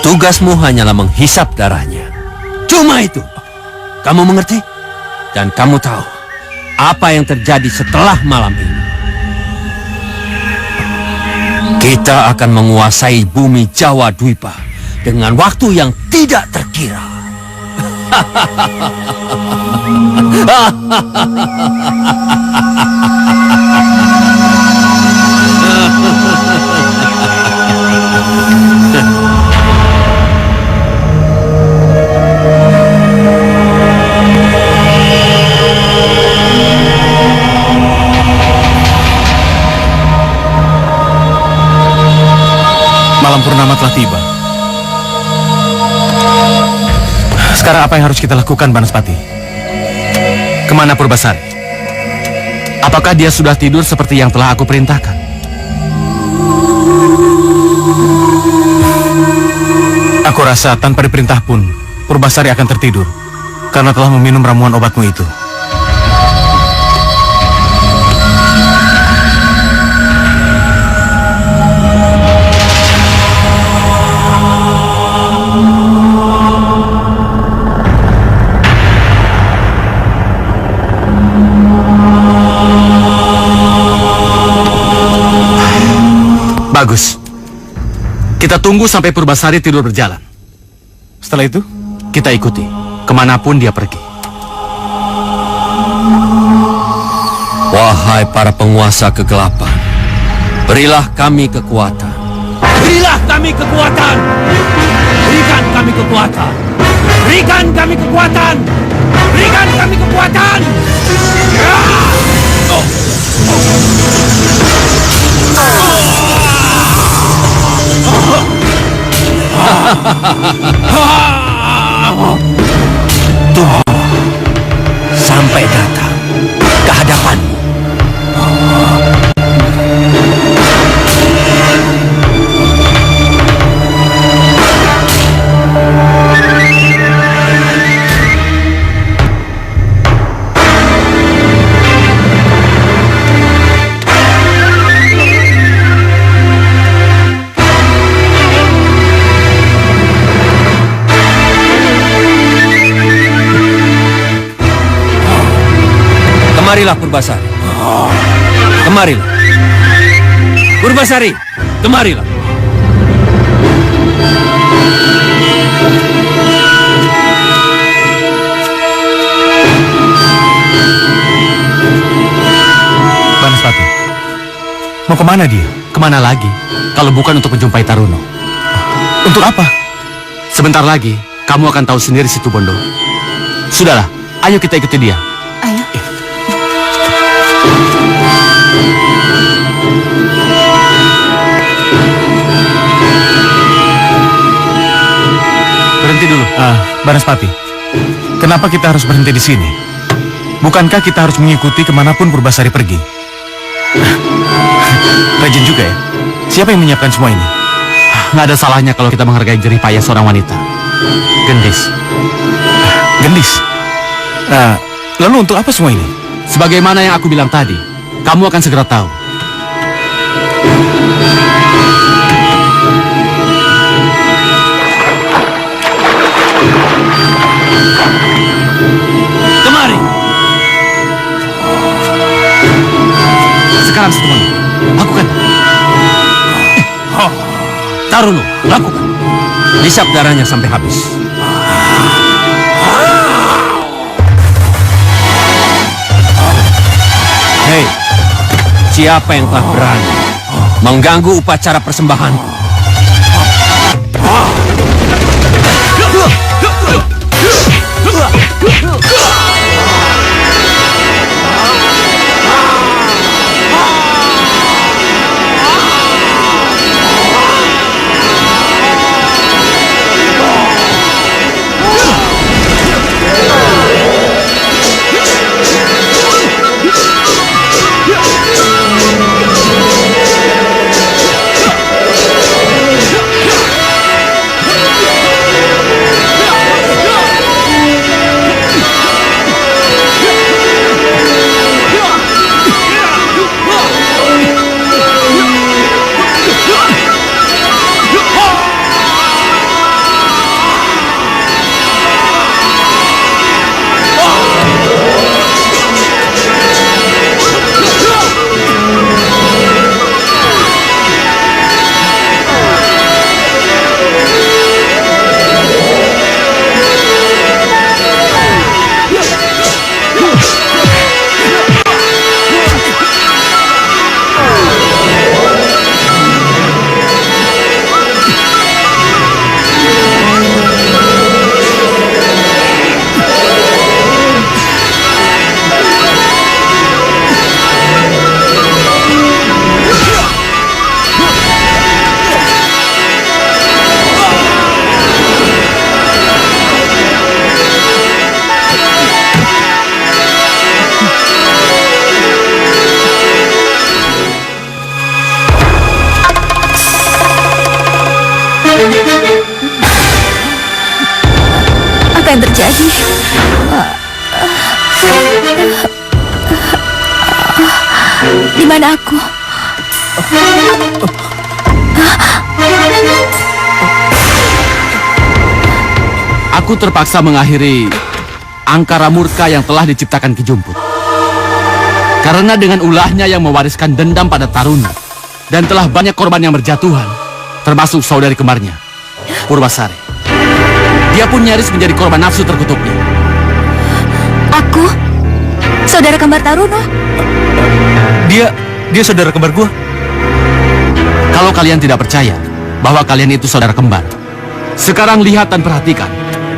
Tugasmu hanyalah menghisap darahnya. Cuma itu. Kamu mengerti? Dan kamu tahu apa yang terjadi setelah malam ini. Kita akan menguasai bumi Jawa Dwipa dengan waktu yang tidak terkira. Malam purnama telah tiba. Sekarang apa yang harus kita lakukan, Banaspati? Kemana Purbasari? Apakah dia sudah tidur seperti yang telah aku perintahkan? Aku rasa tanpa diperintah pun Purbasari akan tertidur karena telah meminum ramuan obatmu itu. Bagus. Kita tunggu sampai Purbasari tidur berjalan. Setelah itu, kita ikuti kemanapun dia pergi. Wahai para penguasa kegelapan, berilah kami kekuatan. Berilah kami kekuatan. Berikan kami kekuatan. Berikan kami kekuatan. Berikan kami kekuatan. Ya! Oh. Tunggu sampai datang ke hadapanmu. Kemarilah Purbasari. Kemarilah. Purbasari, kemarilah. Banaspati, mau kemana dia? Kemana lagi? Kalau bukan untuk menjumpai Taruno. Untuk apa? Sebentar lagi, kamu akan tahu sendiri Situ Bondo. Sudahlah, ayo kita ikuti dia. Ayo. Berhenti dulu. Banaspati, kenapa kita harus berhenti di sini? Bukankah kita harus mengikuti kemanapun Purbasari pergi? Rajin juga ya. Siapa yang menyiapkan semua ini? Nggak ada salahnya kalau kita menghargai jerih payah seorang wanita. Gendis. Gendis? Lalu untuk apa semua ini? Sebagaimana yang aku bilang tadi, kamu akan segera tahu. Kemari. Sekarang Situ Bondo, lakukan. Taruno, lakukan. Hisap darahnya sampai habis. Hei, siapa yang telah berani mengganggu upacara persembahanku? Apa yang terjadi? Di mana aku? Aku terpaksa mengakhiri angkara murka yang telah diciptakan Ki Jumput. Karena dengan ulahnya yang mewariskan dendam pada Taruno dan telah banyak korban yang berjatuhan, termasuk saudari kembarnya, Purbasari. Dia pun nyaris menjadi korban nafsu terkutuknya. Aku? Saudara kembar Taruno? Dia saudara kembar gua. Kalau kalian tidak percaya bahwa kalian itu saudara kembar, sekarang lihat dan perhatikan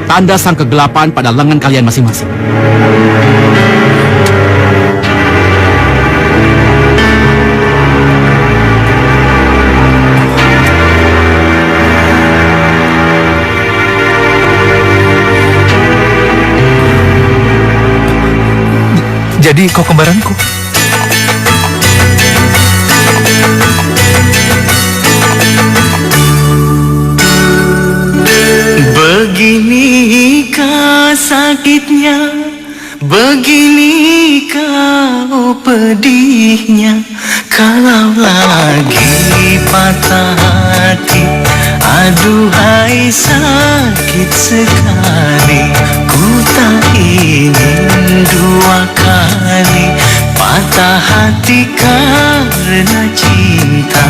tanda sang kegelapan pada lengan kalian masing-masing. Jadi kau kembaranku. Beginikah sakitnya, beginikah pedihnya, kalau lagi patah hati. Aduhai sakit sekali, ku tak ingin dua kali patah hati karena cinta.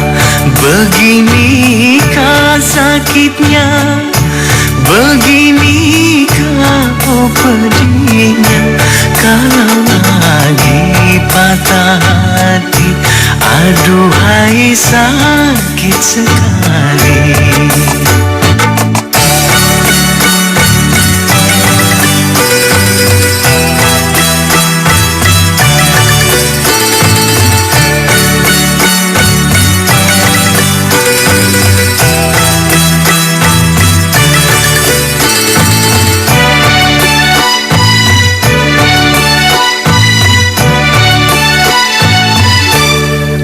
Beginikah sakitnya, beginikah oh pedihnya. Kalau lagi patah hati, aduhai sakit sekali.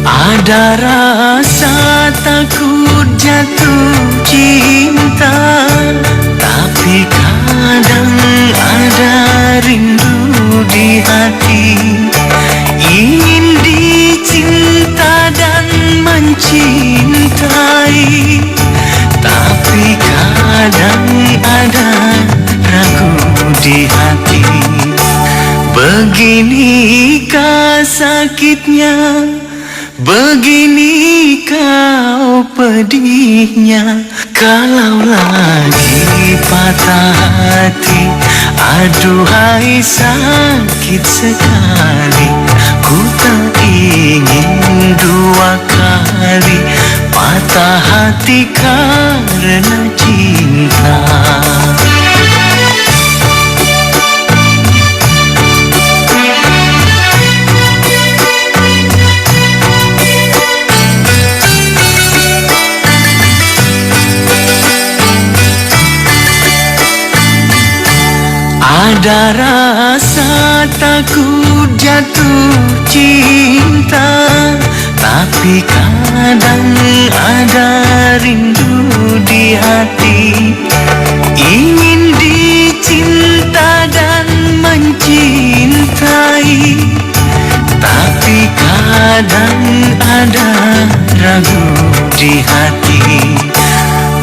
Ada rasa takut jatuh cinta, tapi kadang ada rindu di hati. Ingin dicinta dan mencintai, tapi kadang ada ragu di hati. Beginikah sakitnya, beginikah oh pedihnya. Kalau lagi patah hati, aduhai sakit sekali. Ku tak ingin dua kali patah hati karena cinta. Ada rasa takut jatuh cinta, tapi kadang ada rindu di hati. Ingin dicinta dan mencintai, tapi kadang ada ragu di hati.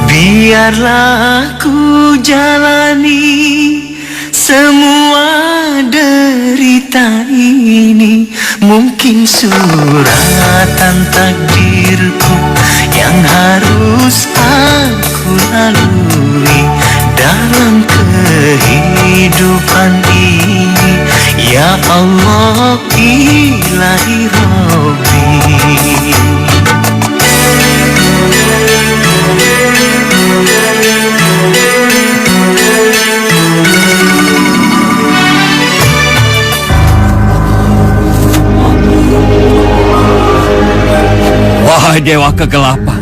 Biarlah ku jalani semua derita ini. Mungkin suratan takdirku yang harus aku lalui dalam kehidupan ini. Ya Allah ilahi Rabbi. Wahai dewa kegelapan,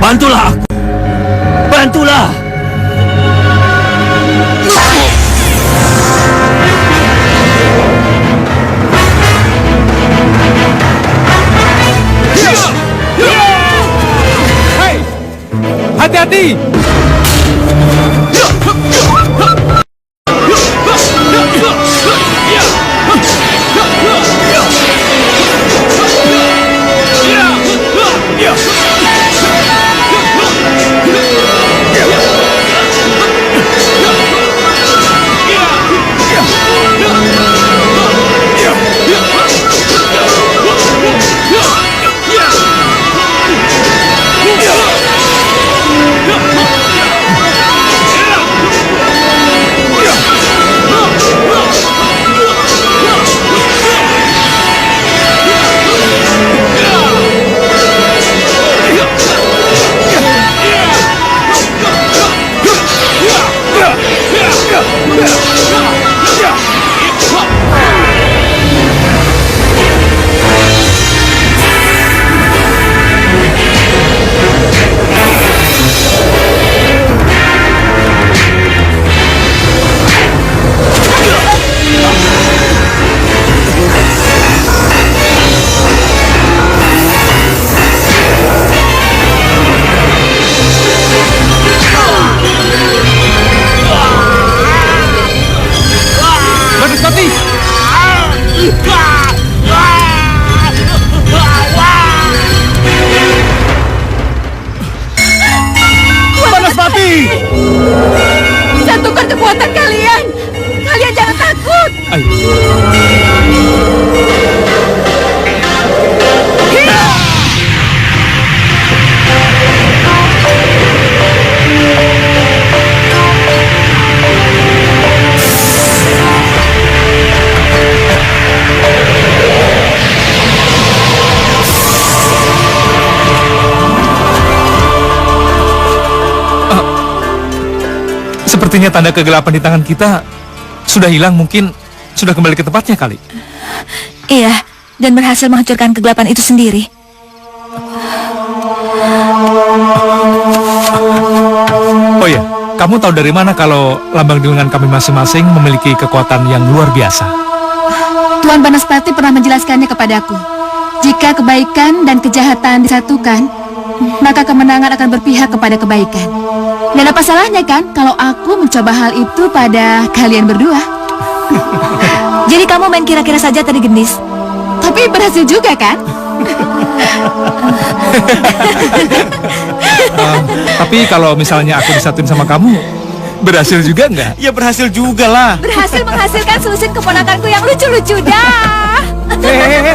bantulah aku, bantulah. Hei, hati-hati! Sepertinya tanda kegelapan di tangan kita sudah hilang, mungkin sudah kembali ke tempatnya kali. Iya, dan berhasil menghancurkan kegelapan itu sendiri. Oh iya, kamu tahu dari mana kalau lambang di lengan kami masing-masing memiliki kekuatan yang luar biasa? Tuan Banaspati pernah menjelaskannya kepadaku. Jika kebaikan dan kejahatan disatukan, maka kemenangan akan berpihak kepada kebaikan. Dan apa salahnya kan kalau aku mencoba hal itu pada kalian berdua? Jadi kamu main kira-kira saja tadi, Gendis. Tapi berhasil juga kan? Tapi kalau misalnya aku disatuin sama kamu, berhasil juga nggak? Ya berhasil juga lah. Berhasil menghasilkan solusi keponakanku yang lucu-lucu dah. Hehehe.